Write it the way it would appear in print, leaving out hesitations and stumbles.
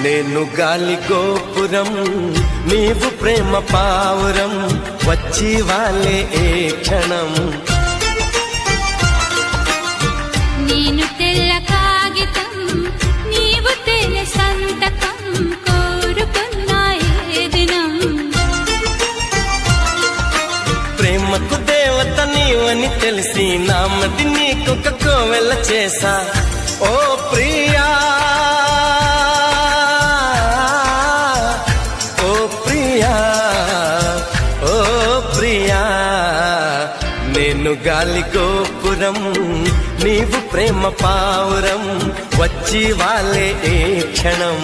నేను గాలి గోపురం నీవు ప్రేమ పావురం వచ్చి వాలే ఏ క్షణం నేను తెల్ల కాగితం నీవు తెల్ల సంతకం కోరుకున్న ఏ దినం ప్రేమకు దేవత నీవని తెలిసి నామది నీకొక కోవెల చేసా ఓ ప్రియా ఓ ప్రియా ఓ ప్రియా నేను గాలి గోపురం నీవు ప్రేమ పావురం వచ్చి వాలే ఏ క్షణం